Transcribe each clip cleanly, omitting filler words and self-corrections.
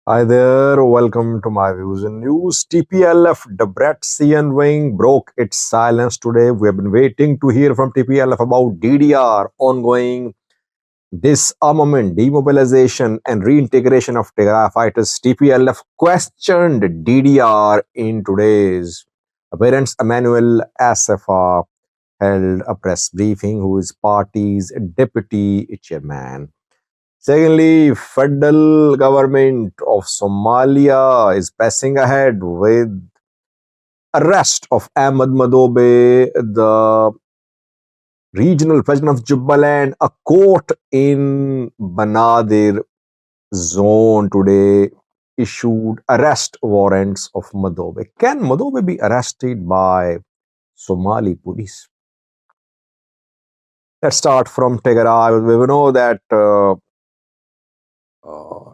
Hi there, welcome to my views and news. TPLF Debrecen wing broke its silence today. We have been waiting to hear from TPLF about DDR, ongoing disarmament, demobilization, and reintegration of Tigray fighters. TPLF questioned DDR in today's appearance. Emmanuel Assefa held a press briefing, who is party's deputy chairman. Secondly, federal government of Somalia is pressing ahead with arrest of Ahmed Madobe, the regional president of Jubaland. A court in Banadir zone today issued arrest warrants of Madobe. Can Madobe be arrested by Somali police? Let's start from Tigray. We know that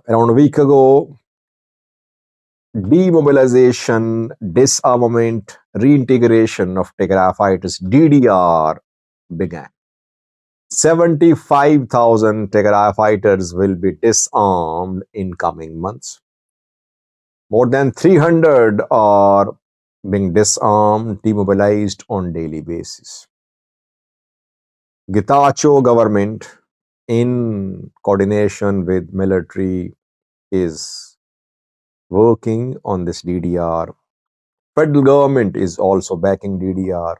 around a week ago, demobilization, disarmament, reintegration of Tigray fighters (DDR) began. 75,000 Tigray fighters will be disarmed in coming months. More than 300 are being disarmed, demobilized on daily basis. Getachew government, in coordination with military, is working on this DDR. Federal government is also backing DDR.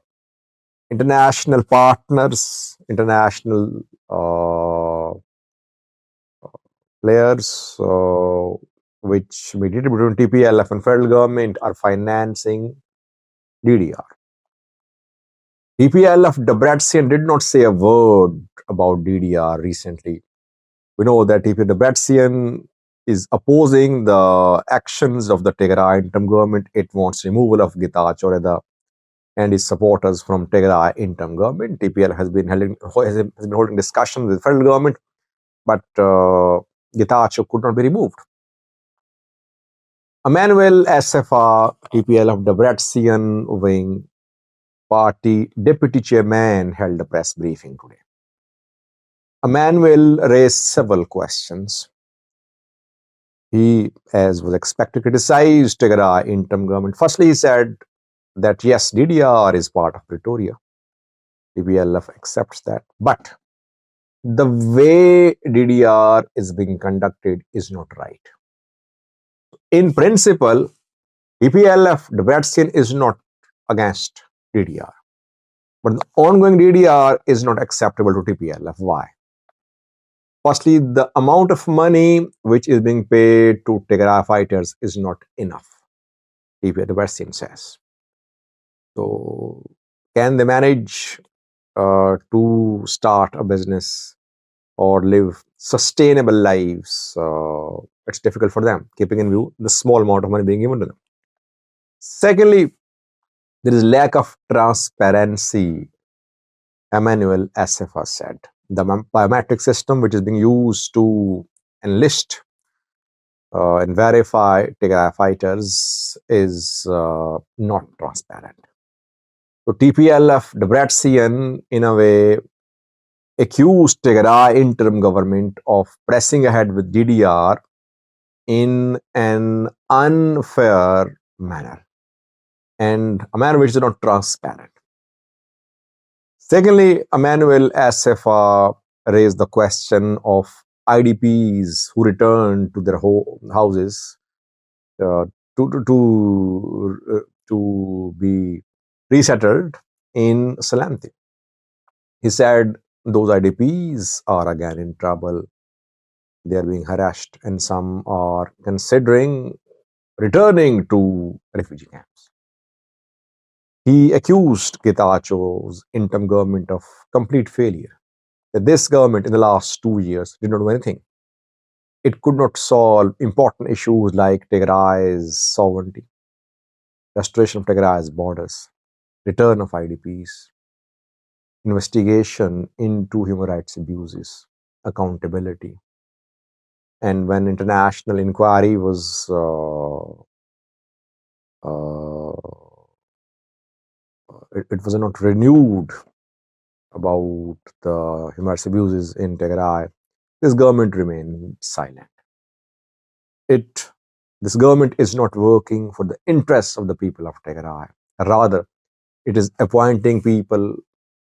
International partners, international players, which mediated between TPLF and federal government, are financing DDR. TPLF Debrecen did not say a word about DDR recently. We know that TPLF Debrecen is opposing the actions of the Tigray interim government. It wants removal of Getachew and his supporters from Tigray interim government. TPL has been holding discussions with the federal government, but Getachew could not be removed. Emmanuel Assefa, TPLF Debrecen wing party deputy chairman, held a press briefing today. Emmanuel raised several questions. He, as was expected, criticized Tigray interim government. Firstly, he said that yes, DDR is part of Pretoria. TPLF accepts that, but the way DDR is being conducted is not right. In principle, TPLF Debrecen is not against DDR, but the ongoing DDR is not acceptable to TPLF. Why? Firstly, the amount of money which is being paid to Tigray fighters is not enough, TPLF Debrecen says. So, can they manage to start a business or live sustainable lives? It's difficult for them, keeping in view the small amount of money being given to them. Secondly, there is lack of transparency. Emmanuel Assefa said the biometric system which is being used to enlist and verify Tigray fighters is not transparent. So TPLF Debrecen, in a way, accused Tigray interim government of pressing ahead with DDR in an unfair manner, and a manner which is not transparent. Secondly, Emmanuel Assefa raised the question of IDPs who returned to their houses to be resettled in Salanti. He said those IDPs are again in trouble. They are being harassed, and some are considering returning to refugee camps. He accused Getachew's interim government of complete failure. That this government in the last 2 years did not do anything. It could not solve important issues like Tigray's sovereignty, restoration of Tigray's borders, return of IDPs, investigation into human rights abuses, accountability. And when international inquiry was it was not renewed about the human rights abuses in Tigray, this government remained silent. It This government is not working for the interests of the people of Tigray. Rather, it is appointing people,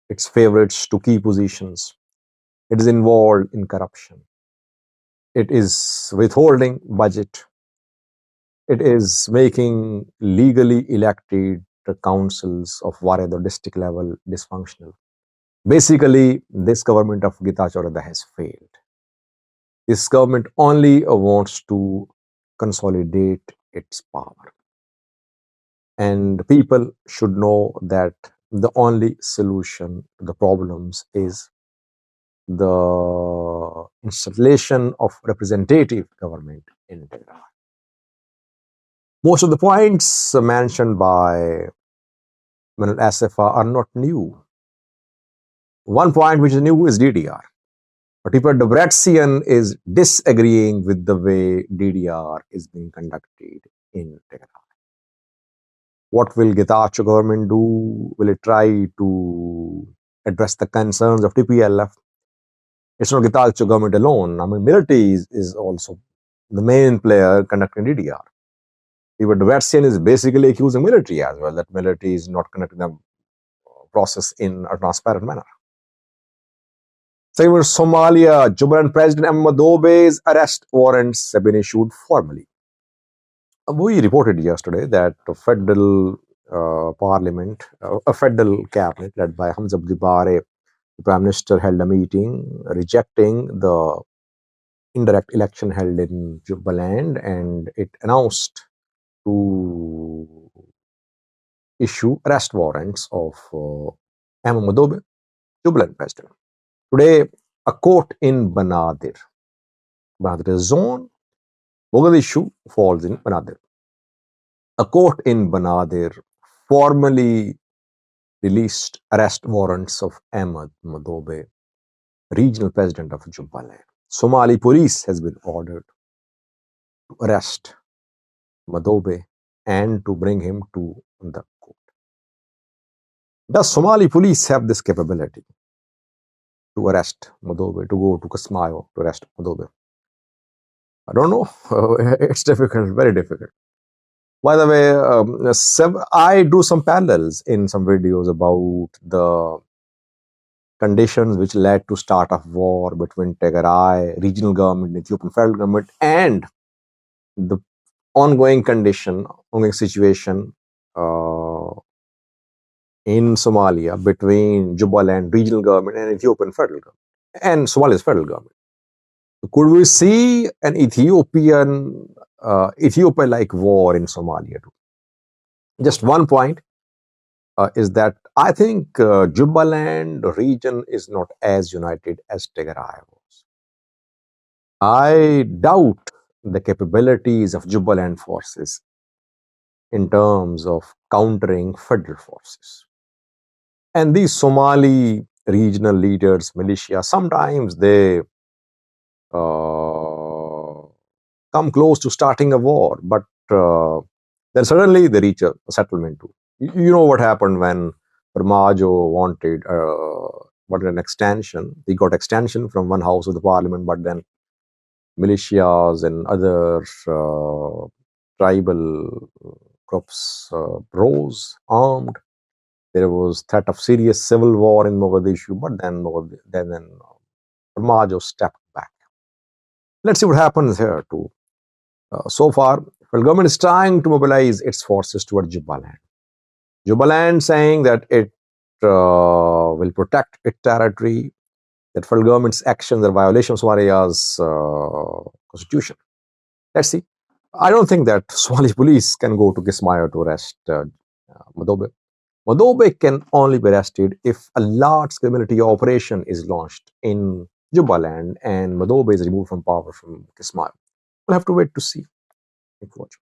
its favorites, to key positions. It is involved in corruption. It is withholding budget. It is making legally elected councils of Waredo district level dysfunctional. Basically, this government of Gita Chaurada has failed. This government only wants to consolidate its power. And people should know that the only solution to the problems is the installation of representative government in Tehran. Most of the points mentioned by Manal Asafa are not new. One point which is new is DDR. Particular Debretsian is disagreeing with the way DDR is being conducted in Tehran. What will Getachew government do? Will it try to address the concerns of TPLF? It's not Getachew government alone. I mean, military is also the main player conducting DDR. Even Debretsian is basically accusing military as well, that military is not conducting the process in a transparent manner. Second, Somalia, Jubaland President Ahmadobe's arrest warrants have been issued formally. We reported yesterday that the federal parliament, a federal cabinet led by Hamza Abdi Bare, the Prime Minister, held a meeting rejecting the indirect election held in Jubaland, and it announced to issue arrest warrants of Ahmadobe, Jubaland President. Today, a court in Banadir zone, Mogadishu falls in Banadir. A court in Banadir formally released arrest warrants of Ahmad Madobe, regional president of Jubaland. Somali police has been ordered to arrest Madobe and to bring him to the court. Does Somali police have this capability to arrest Madobe, to go to Kismayo to arrest Madobe? I don't know. It's difficult, very difficult. By the way, I drew some parallels in some videos about the conditions which led to start of war between Tigray, regional government, Ethiopian federal government, and the ongoing situation in Somalia between Jubaland regional government and Ethiopian federal government, and Somalia's federal government. Could we see an Ethiopia-like war in Somalia too? Just one point is that I think Jubaland region is not as united as Tigray was. I doubt the capabilities of Jubaland forces in terms of countering federal forces. And these Somali regional leaders, militia, sometimes they come close to starting a war, but then suddenly they reach a settlement too. You know what happened when Farmajo wanted an extension. He got extension from one house of the parliament, but then militias and other tribal groups rose armed. There was threat of serious civil war in Mogadishu, but then Farmajo stepped back. Let's see what happens here too. So far, the government is trying to mobilize its forces toward Jubaland. Jubaland saying that it will protect its territory, that federal government's actions are violations of Somalia's constitution. Let's see. I don't think that Somali police can go to Kismayo to arrest Madobe. Madobe can only be arrested if a large-scale military operation is launched in Jubaland and Madobe is removed from power from Kismayo. We'll have to wait to see. Thank you for watching.